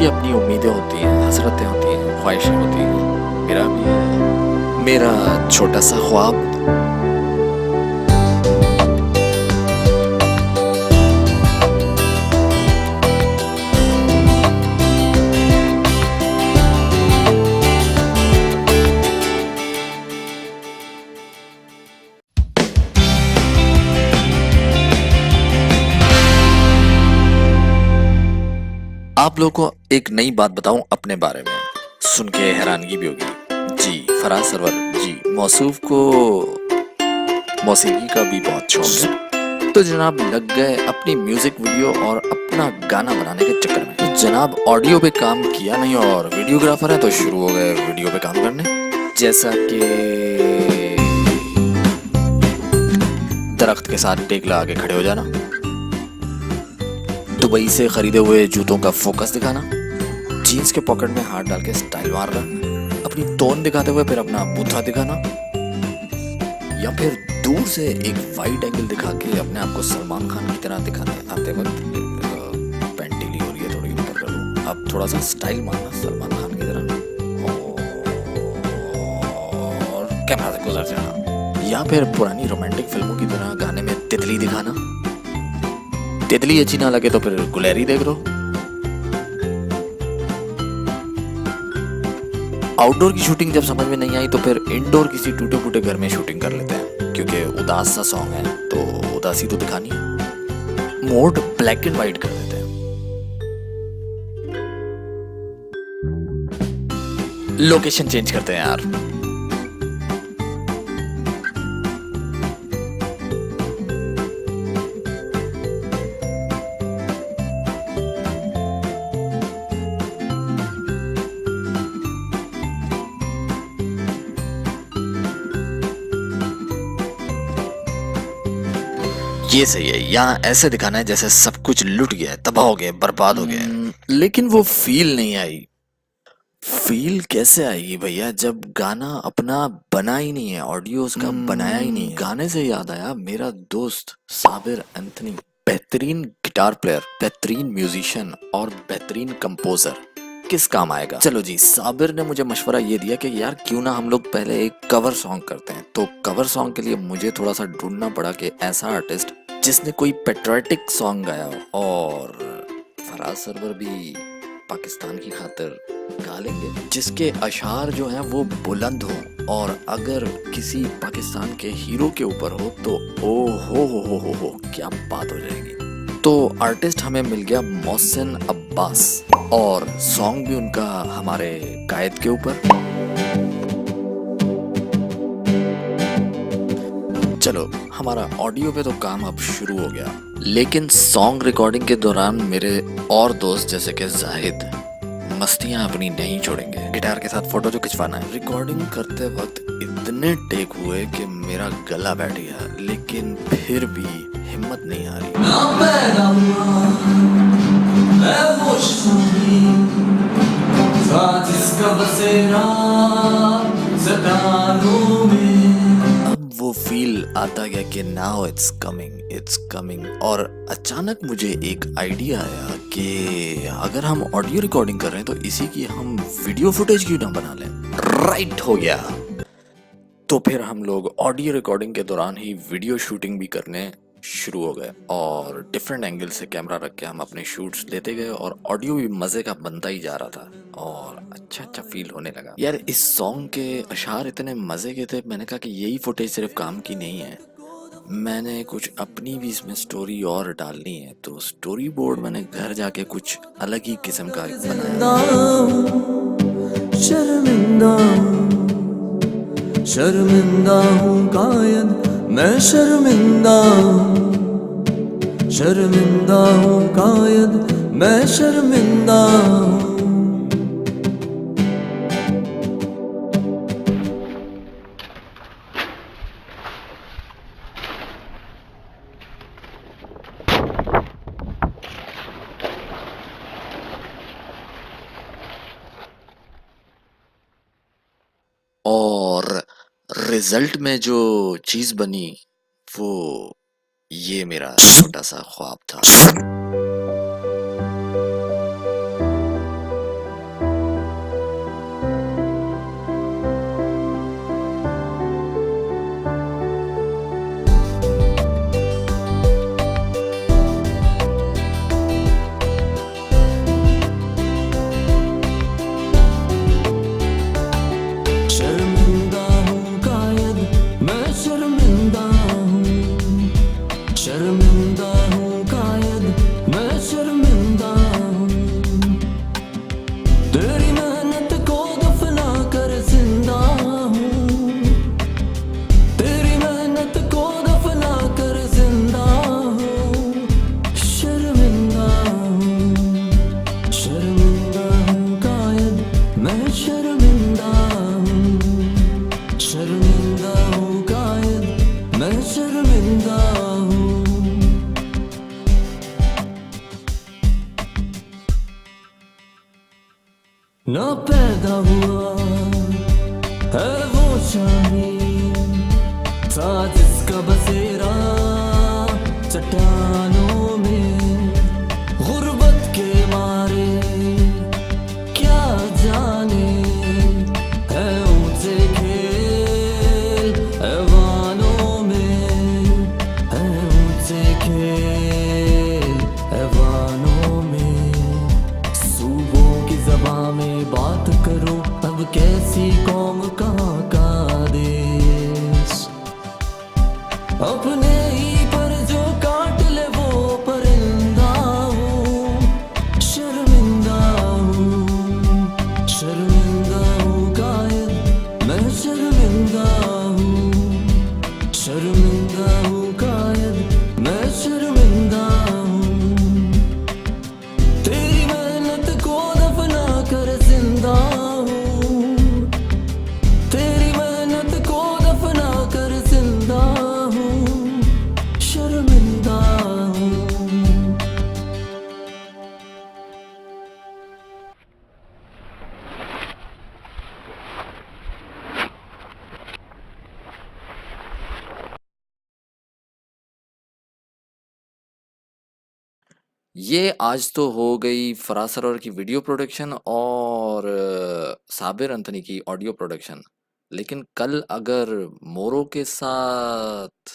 सबकी अपनी उम्मीदें होती हैं, हसरतें होती हैं, ख्वाहिशें होती हैं। मेरा भी है मेरा छोटा सा ख्वाब। आप लोगों को एक नई बात बताऊं अपने बारे में, सुन के हैरानगी भी होगी। जी फराज सरवर जी मौसूफ को मौसीकी का भी बहुत शौक है, तो जनाब लग गए अपनी म्यूजिक वीडियो और अपना गाना बनाने के चक्कर में। तो जनाब ऑडियो पे काम किया नहीं और वीडियोग्राफर है तो शुरू हो गए वीडियो पे काम करने। जैसा कि दरख्त के साथ टेक लगा के खड़े हो जाना, दुबई से खरीदे हुए जूतों का फोकस दिखाना, जीन्स के पॉकेट में हाथ डाल के स्टाइल मारना, अपनी तोन दिखाते हुए फिर अपना बूथा दिखाना, या फिर दूर से एक वाइड एंगल दिखा के अपने आप को सलमान खान की तरह दिखाने आते वक्त पैंट ढीली हो रही है, थोड़ी ऊपर कर लो, अब थोड़ा सा स्टाइल मारना सलमान खान की तरह और कैमरा से गुजर जाना, या फिर पुरानी रोमांटिक फिल्मों की तरह गाने में तितली दिखाना। तितली अच्छी ना लगे तो फिर गुलेरी देख लो। आउटडोर की शूटिंग जब समझ में नहीं आई तो फिर इंडोर किसी टूटे फूटे घर में शूटिंग कर लेते हैं, क्योंकि उदास सा सॉन्ग है तो उदासी तो दिखानी है। मोड ब्लैक एंड व्हाइट कर देते हैं, लोकेशन चेंज करते हैं यार। ये सही है, यहाँ ऐसे दिखाना है जैसे सब कुछ लुट गया, तबाह हो गया, बर्बाद हो गया। लेकिन वो फील नहीं आई। फील कैसे आएगी भैया जब गाना अपना बना ही नहीं है, ऑडियो उसका बनाया ही नहीं है। गाने से याद आया, मेरा दोस्त साबिर एंथनी बेहतरीन गिटार प्लेयर, बेहतरीन म्यूजिशियन और बेहतरीन कंपोजर, किस काम आएगा। चलो जी, साबिर ने मुझे मशवरा ये दिया कि यार क्यों ना हम लोग पहले एक कवर सॉन्ग करते हैं। तो कवर सॉन्ग के लिए मुझे थोड़ा सा ढूंढना पड़ा कि ऐसा आर्टिस्ट जिसने कोई पेट्रियोटिक सॉन्ग गाया हो, और फराज सरवर भी पाकिस्तान की खातिर गा लेंगे, जिसके अशार जो हैं वो बुलंद हो और अगर किसी पाकिस्तान के हीरो के ऊपर हो तो ओ हो क्या बात हो जाएगी। तो आर्टिस्ट हमें मिल गया मोहसिन अब्बास, और सॉन्ग भी उनका हमारे कायद के ऊपर। चलो हमारा ऑडियो पे तो काम अब शुरू हो गया, लेकिन सॉन्ग रिकॉर्डिंग के दौरान मेरे और दोस्त जैसे कि जाहिद मस्तियां अपनी नहीं छोड़ेंगे। गिटार के साथ फोटो जो खिंचवाना है। रिकॉर्डिंग करते वक्त इतने टेक हुए कि मेरा गला बैठ गया, लेकिन फिर भी हिम्मत नहीं आ रही। अब वो फील आता गया कि नाउ इट्स कमिंग, और अचानक मुझे एक आइडिया आया कि अगर हम ऑडियो रिकॉर्डिंग कर रहे हैं तो इसी की हम वीडियो फुटेज क्यों ना बना लें। राइट हो गया। तो फिर हम लोग ऑडियो रिकॉर्डिंग के दौरान ही वीडियो शूटिंग भी करने शुरू हो गए, और डिफरेंट एंगल से कैमरा रख के हम अपने शूट्स लेते गए, और ऑडियो भी मजे का बनता ही जा रहा था और अच्छा फील होने लगा। यार इस सॉन्ग के अशार इतने मजे के थे, मैंने कहा कि यही फुटेज सिर्फ काम की नहीं है, मैंने कुछ अपनी भी इसमें स्टोरी और डालनी है। तो स्टोरी बोर्ड मैंने घर जाके कुछ अलग ही किस्म का बनाया। शर्मिंदा हूँ कायद मैं, शर्मिंदा हूँ कायद मैं, शर्मिंदा हूँ। और रिजल्ट में जो चीज बनी वो ये मेरा छोटा सा ख्वाब था। ना पैदा हुआ है वो शाही था जिसका बसेरा चट्टानों में गुर्बत के मारे क्या जाने है ऊंचे खेल ऐवानों में है ऊंचे खेल ऐवानों में सूबों की ज़बां में बात करो अब कैसी कौम कहाँ का देश अपने ही पर जो काट ले वो परिंदा हूँ शर्मिंदा हूँ कायद मैं शर्मिंदा हूँ कायद मैं शर्मिंदा हूँ तेरी मेहनत को दफना कर जिंदा हूँ तेरी मेहनत को दफना कर जिंदा हूँ शर्मिंदा हूँ ये आज तो हो गई फराज सरवर की वीडियो प्रोडक्शन और साबिर अंथनी की ऑडियो प्रोडक्शन। लेकिन कल अगर मोरो के साथ